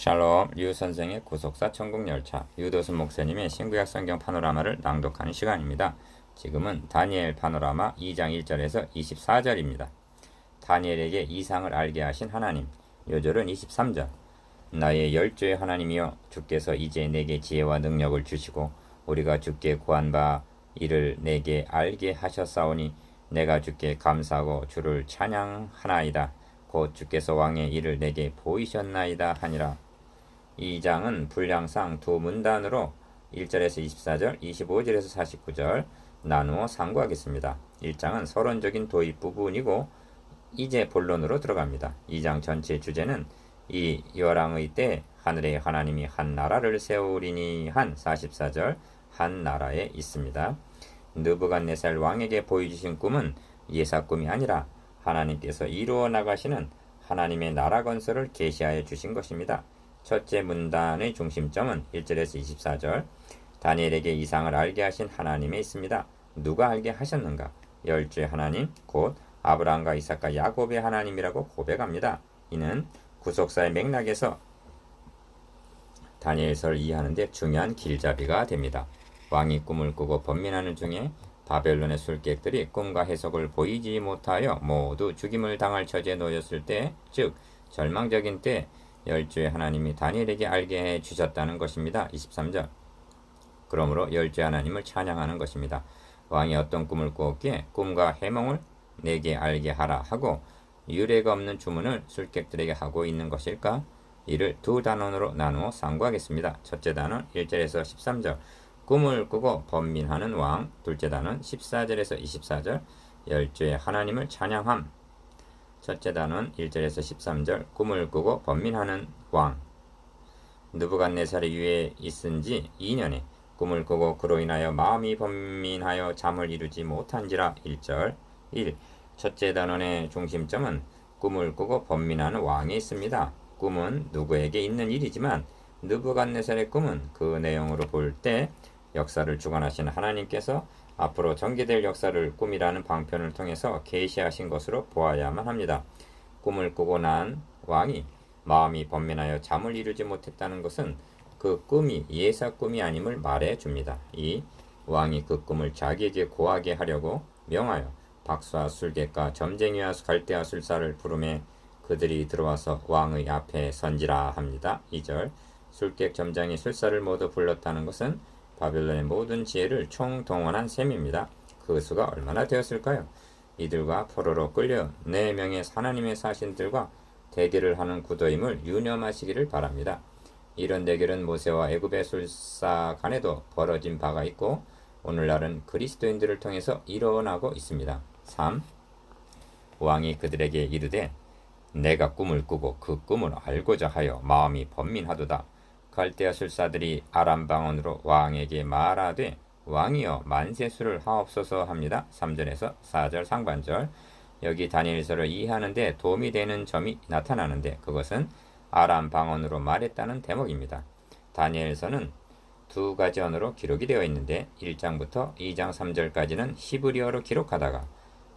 샬롬, 류 선생의 구속사 천국열차, 유도순 목사님의 신구약 성경 파노라마를 낭독하는 시간입니다. 지금은 다니엘 파노라마 2장 1절에서 24절입니다. 다니엘에게 이상을 알게 하신 하나님. 요절은 23절. 나의 열조의 하나님이여, 주께서 이제 내게 지혜와 능력을 주시고 우리가 주께 구한 바 이를 내게 알게 하셨사오니 내가 주께 감사하고 주를 찬양하나이다. 곧 주께서 왕의 일을 내게 보이셨나이다 하니라. 이 장은 분량상 두 문단으로 1절에서 24절, 25절에서 49절 나누어 상고하겠습니다. 1장은 서론적인 도입 부분이고 이제 본론으로 들어갑니다. 2장 전체 주제는 이 열왕의 때 하늘의 하나님이 한 나라를 세우리니 한 44절 한 나라에 있습니다. 느부갓네살 왕에게 보여주신 꿈은 예사 꿈이 아니라 하나님께서 이루어 나가시는 하나님의 나라 건설을 계시하여 주신 것입니다. 첫째 문단의 중심점은 1절에서 24절 다니엘에게 이상을 알게 하신 하나님에 있습니다. 누가 알게 하셨는가? 열주의 하나님, 곧 아브라함과 이삭과 야곱의 하나님이라고 고백합니다. 이는 구속사의 맥락에서 다니엘서를 이해하는 데 중요한 길잡이가 됩니다. 왕이 꿈을 꾸고 번민하는 중에 바벨론의 술객들이 꿈과 해석을 보이지 못하여 모두 죽임을 당할 처지에 놓였을 때, 즉 절망적인 때 열주의 하나님이 다니엘에게 알게 해 주셨다는 것입니다. 23절. 그러므로 열주의 하나님을 찬양하는 것입니다. 왕이 어떤 꿈을 꾸었기에 꿈과 해몽을 내게 알게 하라 하고 유례가 없는 주문을 술객들에게 하고 있는 것일까? 이를 두 단원으로 나누어 상고하겠습니다. 첫째 단원 1절에서 13절 꿈을 꾸고 번민하는 왕. 둘째 단원 14절에서 24절 열주의 하나님을 찬양함. 첫째 단원 1절에서 13절 꿈을 꾸고 번민하는 왕. 느부갓네살이 위에 있은 지 2년에 꿈을 꾸고 그로 인하여 마음이 번민하여 잠을 이루지 못한지라. 1절 1. 첫째 단원의 중심점은 꿈을 꾸고 번민하는 왕에 있습니다. 꿈은 누구에게 있는 일이지만 느부갓네살의 꿈은 그 내용으로 볼 때 역사를 주관하시는 하나님께서 앞으로 전개될 역사를 꿈이라는 방편을 통해서 계시하신 것으로 보아야만 합니다. 꿈을 꾸고 난 왕이 마음이 번민하여 잠을 이루지 못했다는 것은 그 꿈이 예사 꿈이 아님을 말해 줍니다. 이 왕이 그 꿈을 자기에게 고하게 하려고 명하여 박수와 술객과 점쟁이와 갈대와 술사를 부르매 그들이 들어와서 왕의 앞에 선지라 합니다. 2절 술객 점장이 술사를 모두 불렀다는 것은 바벨론의 모든 지혜를 총동원한 셈입니다. 그 수가 얼마나 되었을까요? 이들과 포로로 끌려 4명의 하나님의 사신들과 대결을 하는 구도임을 유념하시기를 바랍니다. 이런 대결은 모세와 애굽의 술사 간에도 벌어진 바가 있고 오늘날은 그리스도인들을 통해서 일어나고 있습니다. 3. 왕이 그들에게 이르되 내가 꿈을 꾸고 그 꿈을 알고자 하여 마음이 번민하도다. 갈대아 술사들이 아람 방언으로 왕에게 말하되 왕이여 만세수를 하옵소서 합니다. 3절에서 4절 상반절. 여기 다니엘서를 이해하는 데 도움이 되는 점이 나타나는데 그것은 아람 방언으로 말했다는 대목입니다. 다니엘서는 두 가지 언어로 기록이 되어 있는데 1장부터 2장 3절까지는 히브리어로 기록하다가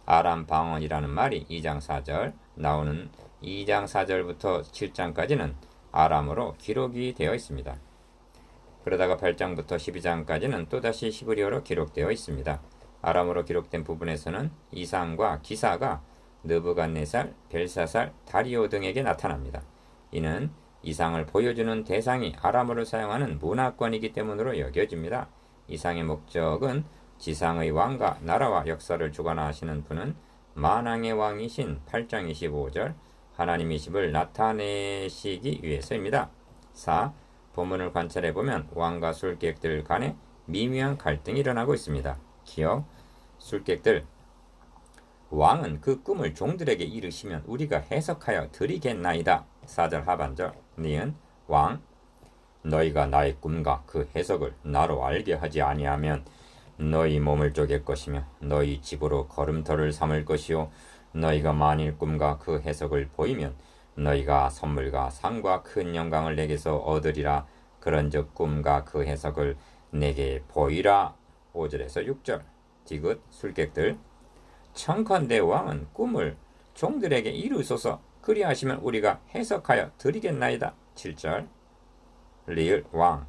아람 방언이라는 말이 2장 4절 나오는 2장 4절부터 7장까지는 아람어로 기록이 되어 있습니다. 그러다가 8장부터 12장까지는 또다시 히브리어로 기록되어 있습니다. 아람어로 기록된 부분에서는 이상과 기사가 느부갓네살, 벨사살, 다리오 등에게 나타납니다. 이는 이상을 보여주는 대상이 아람어를 사용하는 문화권이기 때문으로 여겨집니다. 이상의 목적은 지상의 왕과 나라와 역사를 주관하시는 분은 만왕의 왕이신 8장 25절 하나님이심을 나타내시기 위해서입니다. 4. 본문을 관찰해보면 왕과 술객들 간에 미묘한 갈등이 일어나고 있습니다. 기억, 술객들 왕은 그 꿈을 종들에게 이르시면 우리가 해석하여 드리겠나이다. 4절 하반절 니은 왕 너희가 나의 꿈과 그 해석을 나로 알게 하지 아니하면 너희 몸을 쪼갤 것이며 너희 집으로 걸음터를 삼을 것이요 너희가 만일 꿈과 그 해석을 보이면 너희가 선물과 상과 큰 영광을 내게서 얻으리라. 그런즉 꿈과 그 해석을 내게 보이라. 5절에서 6절 디귿 술객들 청컨대 왕은 꿈을 종들에게 이루소서 그리하시면 우리가 해석하여 드리겠나이다. 7절 리을 왕.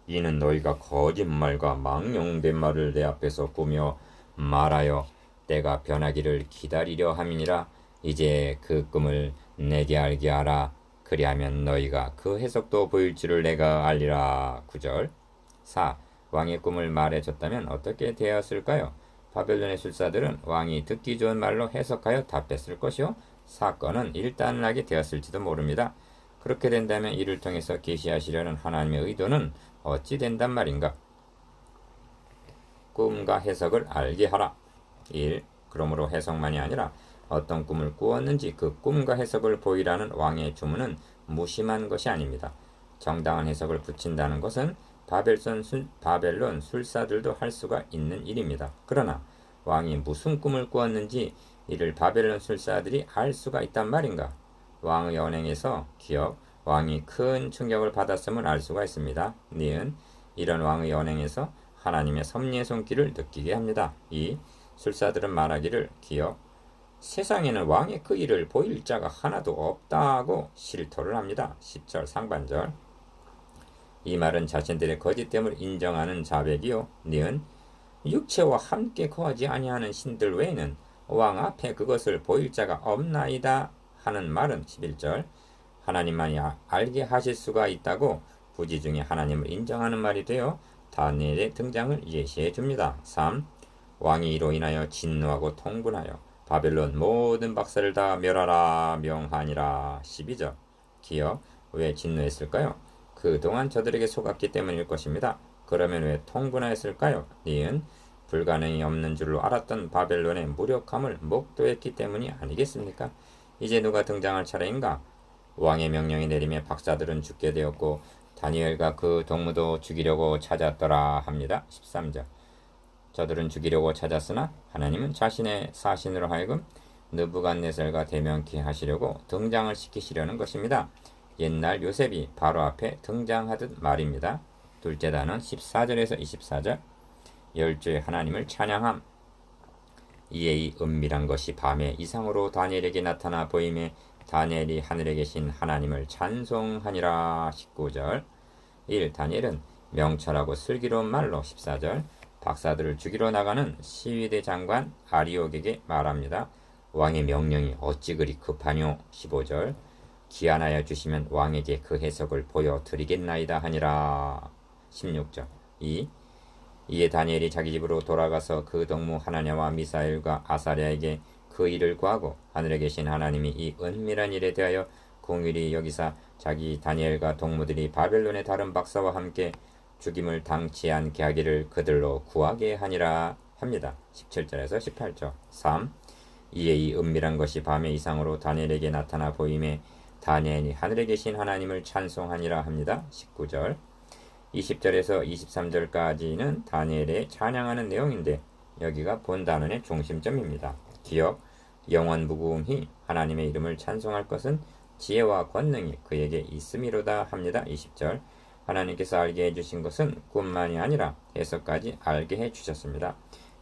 이는 너희가 거짓말과 망령된 말을 내 앞에서 꾸며 말하여 때가 변하기를 기다리려 함이니라. 이제 그 꿈을 내게 알게 하라. 그리하면 너희가 그 해석도 보일 줄을 내가 알리라. 9절. 4. 왕의 꿈을 말해줬다면 어떻게 되었을까요? 바벨론의 술사들은 왕이 듣기 좋은 말로 해석하여 답했을 것이요, 사건은 일단락이 되었을지도 모릅니다. 그렇게 된다면 이를 통해서 계시하시려는 하나님의 의도는 어찌 된단 말인가? 꿈과 해석을 알게 하라. 1. 그러므로 해석만이 아니라 어떤 꿈을 꾸었는지 그 꿈과 해석을 보이라는 왕의 주문은 무심한 것이 아닙니다. 정당한 해석을 붙인다는 것은 바벨론 술사들도 할 수가 있는 일입니다. 그러나 왕이 무슨 꿈을 꾸었는지 이를 바벨론 술사들이 알 수가 있단 말인가? 왕의 언행에서 기억, 왕이 큰 충격을 받았음을 알 수가 있습니다. 니은, 이런 왕의 언행에서 하나님의 섭리의 손길을 느끼게 합니다. 2. 술사들은 말하기를 기억, 세상에는 왕의 그 일을 보일 자가 하나도 없다고 실토를 합니다. 10절 상반절. 이 말은 자신들의 거짓됨을 인정하는 자백이요, 니은, 육체와 함께 거하지 아니하는 신들 외에는 왕 앞에 그것을 보일 자가 없나이다 하는 말은 11절. 하나님만이 알게 하실 수가 있다고 부지 중에 하나님을 인정하는 말이 되어 다니엘의 등장을 예시해 줍니다. 3. 왕이 이로 인하여 진노하고 통분하여 바벨론 모든 박사를 다 멸하라 명하니라. 12절. 기억, 왜 진노했을까요? 그동안 저들에게 속았기 때문일 것입니다. 그러면 왜 통분하였을까요? 니은, 불가능이 없는 줄로 알았던 바벨론의 무력함을 목도했기 때문이 아니겠습니까? 이제 누가 등장할 차례인가? 왕의 명령이 내림에 박사들은 죽게 되었고 다니엘과 그 동무도 죽이려고 찾았더라 합니다. 13절. 저들은 죽이려고 찾았으나 하나님은 자신의 사신으로 하여금 느부갓네살과 대면케 하시려고 등장을 시키시려는 것입니다. 옛날 요셉이 바로 앞에 등장하듯 말입니다. 둘째 단은 14절에서 24절. 열주의 하나님을 찬양함. 이에 이 은밀한 것이 밤에 이상으로 다니엘에게 나타나 보임에 다니엘이 하늘에 계신 하나님을 찬송하니라. 19절. 1. 다니엘은 명철하고 슬기로운 말로 14절 박사들을 죽이러 나가는 시위대 장관 아리옥에게 말합니다. 왕의 명령이 어찌 그리 급하뇨. 15절. 기한하여 주시면 왕에게 그 해석을 보여드리겠나이다 하니라. 16절. 2. 이에 다니엘이 자기 집으로 돌아가서 그 동무 하나냐와 미사엘과 아사랴에게 그 일을 구하고 하늘에 계신 하나님이 이 은밀한 일에 대하여 공의히 여기사 자기 다니엘과 동무들이 바벨론의 다른 박사와 함께 죽임을 당치 않게 하기를 그들로 구하게 하니라 합니다. 17절에서 18절. 3. 이에 이 은밀한 것이 밤의 이상으로 다니엘에게 나타나 보임에 다니엘이 하늘에 계신 하나님을 찬송하니라 합니다. 19절. 20절에서 23절까지는 다니엘의 찬양하는 내용인데 여기가 본 단원의 중심점입니다. 기억, 영원 무궁히 하나님의 이름을 찬송할 것은 지혜와 권능이 그에게 있음이로다 합니다. 20절. 하나님께서 알게 해주신 것은 꿈만이 아니라 해석까지 알게 해주셨습니다.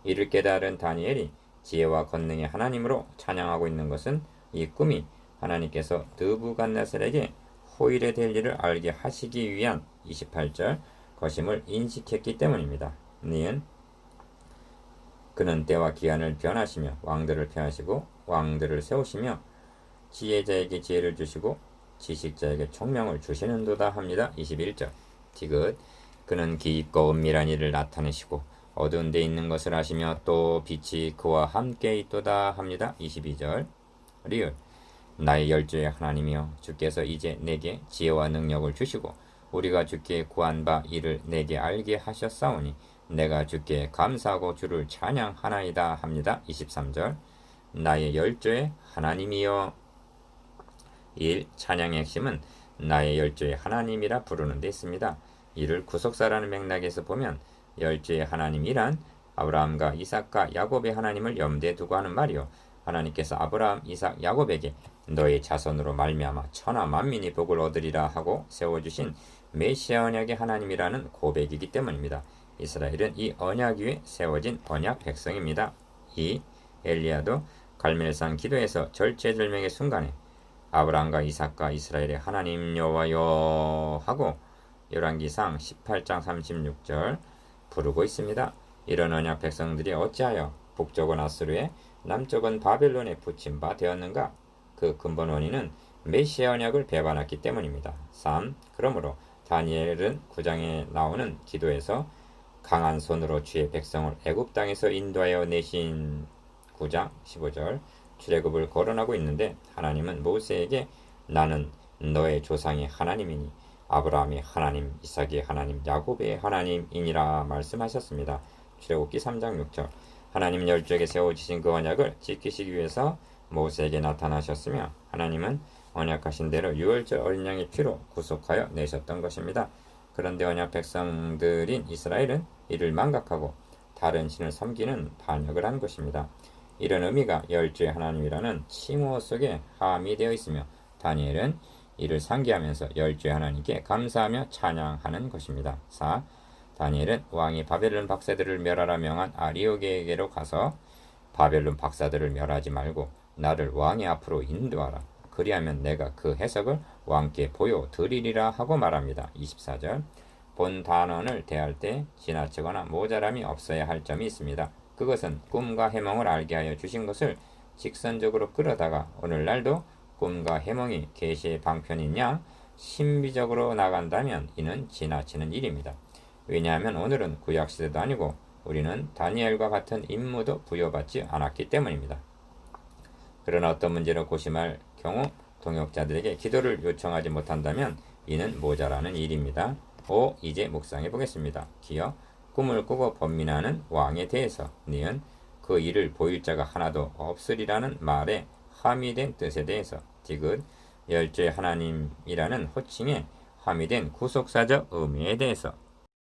이를 깨달은 다니엘이 지혜와 권능의 하나님으로 찬양하고 있는 것은 이 꿈이 하나님께서 느부갓네살에게 호일에 될 일을 알게 하시기 위한 28절 것임을 인식했기 때문입니다. 니은, 그는 때와 기한을 변하시며 왕들을 폐하시고 왕들을 세우시며 지혜자에게 지혜를 주시고 지식자에게 총명을 주시는도다 합니다. 21절. 디귿, 그는 깊고 은밀한 일을 나타내시고 어두운 데 있는 것을 아시며 또 빛이 그와 함께 있도다 합니다. 22절. 리을, 나의 열조의 하나님이여 주께서 이제 내게 지혜와 능력을 주시고 우리가 주께 구한 바 이를 내게 알게 하셨사오니 내가 주께 감사하고 주를 찬양하나이다 합니다. 23절. 나의 열조의 하나님이여. 1. 찬양의 핵심은 나의 열조의 하나님이라 부르는 데 있습니다. 이를 구속사라는 맥락에서 보면 열조의 하나님이란 아브라함과 이삭과 야곱의 하나님을 염두에 두고 하는 말이요, 하나님께서 아브라함, 이삭, 야곱에게 너의 자손으로 말미암아 천하 만민이 복을 얻으리라 하고 세워주신 메시아 언약의 하나님이라는 고백이기 때문입니다. 이스라엘은 이 언약 위에 세워진 언약 백성입니다. 2. 엘리야도 갈멜산 기도에서 절체절명의 순간에 아브라함과 이삭과 이스라엘의 하나님 여호와여 하고 열왕기상 18장 36절 부르고 있습니다. 이런 언약 백성들이 어찌하여 북쪽은 아수르에 남쪽은 바벨론에 붙임 바 되었는가? 그 근본 원인은 메시아 언약을 배반했기 때문입니다. 3. 그러므로 다니엘은 9장에 나오는 기도에서 강한 손으로 주의 백성을 애굽 땅에서 인도하여 내신 9장 15절 출애굽을 거론하고 있는데 하나님은 모세에게 나는 너의 조상의 하나님이니 아브라함의 하나님, 이삭의 하나님, 야곱의 하나님이니라 말씀하셨습니다. 출애굽기 3장 6절 하나님 열조에게 세워지신 그 언약을 지키시기 위해서 모세에게 나타나셨으며 하나님은 언약하신 대로 유월절 어린 양의 피로 구속하여 내셨던 것입니다. 그런데 언약 백성들인 이스라엘은 이를 망각하고 다른 신을 섬기는 반역을 한 것입니다. 이런 의미가 열조의 하나님이라는 칭호 속에 함의되어 있으며 다니엘은 이를 상기하면서 열조의 하나님께 감사하며 찬양하는 것입니다. 4. 다니엘은 왕이 바벨론 박사들을 멸하라 명한 아리오게에게로 가서 바벨론 박사들을 멸하지 말고 나를 왕의 앞으로 인도하라. 그리하면 내가 그 해석을 왕께 보여드리리라 하고 말합니다. 24절 본 단원을 대할 때 지나치거나 모자람이 없어야 할 점이 있습니다. 그것은 꿈과 해몽을 알게 하여 주신 것을 직선적으로 끌어다가 오늘날도 꿈과 해몽이 계시의 방편인 양 신비적으로 나간다면 이는 지나치는 일입니다. 왜냐하면 오늘은 구약시대도 아니고 우리는 다니엘과 같은 임무도 부여받지 않았기 때문입니다. 그러나 어떤 문제로 고심할 경우 동역자들에게 기도를 요청하지 못한다면 이는 모자라는 일입니다. 5. 이제 묵상해 보겠습니다. 기어 꿈을 꾸고 번민하는 왕에 대해서 니은 그 일을 보일 자가 하나도 없으리라는 말에 함의된 뜻에 대해서 디귿 열조의 하나님이라는 호칭에 함의된 구속사적 의미에 대해서